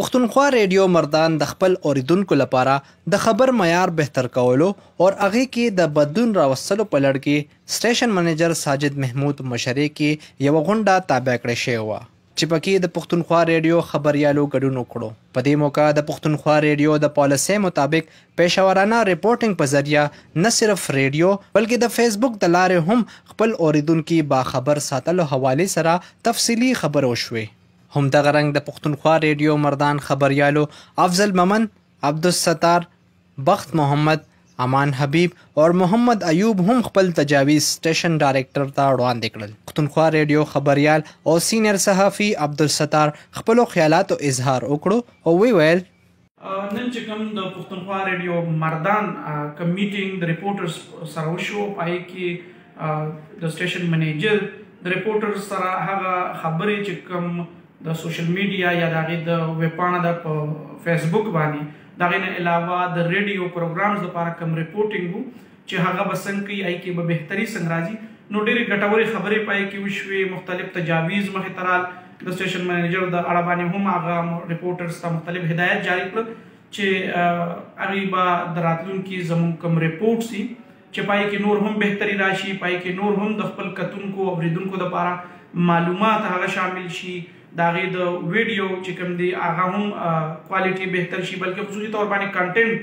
پښتونخوا ریډیو مردان د خپل اوریدونکو لپاره د خبر معیار بهتر کولو او هغې کې د بدلون راوستلو په لړ کې سټیشن منیجر ساجد محمود مشرۍ کې یوه غونډه تابع کړې شوې وه چې پکې د پښتونخوا ریډیو خبریالو ګډون وکړو. په دې موقع د پښتونخوا ریډیو د پالیسۍ مطابق پیشورانه ریپورټینګ په ذریعه نه صرف ریډیو بلکې د فیسبوک د لارې هم خپل اوریدونکي باخبر ساتلو حوالې سره تفصیلي خبرې وشوې. همدغه رنګ د پښتونخوا ریډیو مردان خبریالو افضل ممن، عبدالستار، بخت محمد، امان حبیب او محمد ایوب هم خپل تجاویز سټیشن ډایرکټر ته وړاندې کړل. پښتونخوا ریډیو خبریال او سینیر صحافي عبدالستار خپلو خیالاتو اظهار وکړو او ویل نن چې کوم د پښتونخوا ریډیو مردان کوم میټینګ د ریپورټرز سره وشو، پای کې د سټیشن منیجر د ریپورټرز سره هغه خبرې چې کوم د سوشل میډیا یا د هغې د ویبپاڼه ده په فیسبوک باندې، د هغې نه علاوه د ریډیو پروګرامز لپاره کوم ریپورټینګ و چې هغه به څنګه کوي، هغې کې به بهتري څنګه راځي. نو ډېرې ګټورې خبرې پای کې وشوې، مختلف تجاویز مخې ته رال. د سټیشن منیجر د اړه باندې هم هغه ریپورټرز ته مختلف هدایت جاري کړل چې هغې به د راتلونکي زموږ کوم ریپورټ سي چې پای کې نور هم بهتري راشي، پای کې نور هم د خپل کتونکو او اورېدونکو لپاره معلومات هغه شامل شي، د هغې د ویډیو چې کوم دی هغه هم کوالټي بهتر شي، بلکې خصوصي طور باندې کنټینټ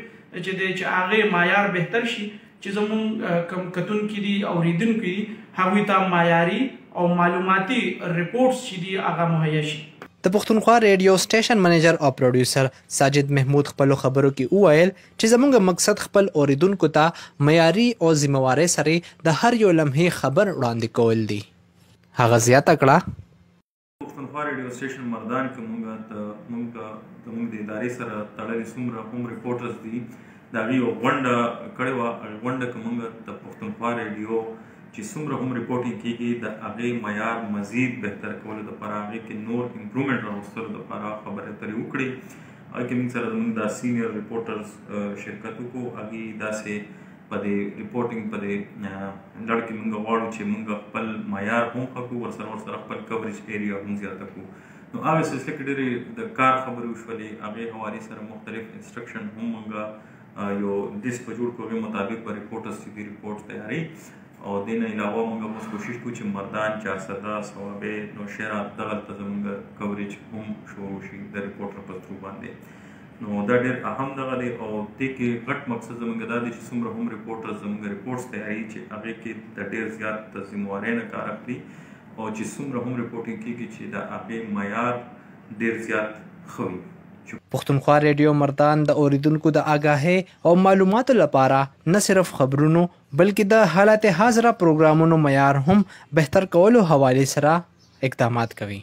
چې دی چې هغې معیار بهتر شي چې زموږ کوم کتونکي دي اورېدونکي دي هغوی ته معیاري او معلوماتي ریپورټس چې دي هغه مهیا شي. د پښتونخوا ریډیو سټیشن منیجر او پروډیوسر ساجد محمود خپلو خبرو کې وویل چې زموږ مقصد خپل اوریدونکو ته معیاري او ذمهوارۍ سره د هر یو لمحې خبر وړاندې کول دي. هغه زیاته کړه پښتونخوا ریډیو سټیشن مردان کې موږ د ادارې سره تړلي څومره هم ریپورټرز دي د هغې یوه غونډه کړې وه. هغې غونډه کې موږ د پښتونخوا ریډیو چې څومره هم ریپورټینګ کېږي د هغې معیار مزید بهتر کولو دپاره، هغې کې نور امپرومنټ راوستلو دپاره خبرې اترې وکړې. هغې کې موږ سره زموږ دا سینیر ریپورټرز شرکت وکړو. هغې داسې په دې ریپورټینګ په دې لړ کې موږ غواړو چې موږ خپل معیار هم ښه کړو، ورسره خپل کوریج ایریا هم زیاته کړو. نو هغې سلسله کې ډېرې د کار خبرې وشولې، هغې حوالې سره مختلف انسټرکشن هم موږ یو لیست په جوړ کړو، هغې مطابق به ریپورټرز چې دي ریپورټ تیاري. او دې نه علاوه موږ اوس کوشش کوو چې مردان، چارسده، صوابۍ، نوشهره دغلته زموږ کوریج هم شروع شي د ریپورټر په تھرو باندې. نو دا ډېر اهم دغه دی او دې کې غټ مقصد زموږ دا دی چې څومره هم ریپورټرز زموږ ریپورټس تیاري چې هغې کې د ډېر زیات د ذمهوارۍ نه کار اخلي او چې څومره هم ریپورټینګ کېږي چې د هغې معیار ډېر زیات ښه وي. پښتونخوا ریډیو مردان د اوریدونکو د آګاهۍ او معلوماتو لپاره نه صرف خبرونو بلکې د حالت حاضره پروګرامونو معیار هم بهتر کولو حوالې سره اقدامات کوي.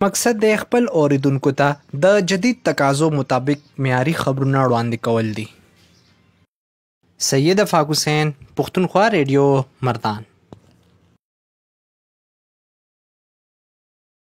مقصد د خپل اوریدونکو ته د جدید تقاضو مطابق معیاري خبرونه وړاندې کول دي. سید افاق حسین، پښتونخوا ریډیو مردان.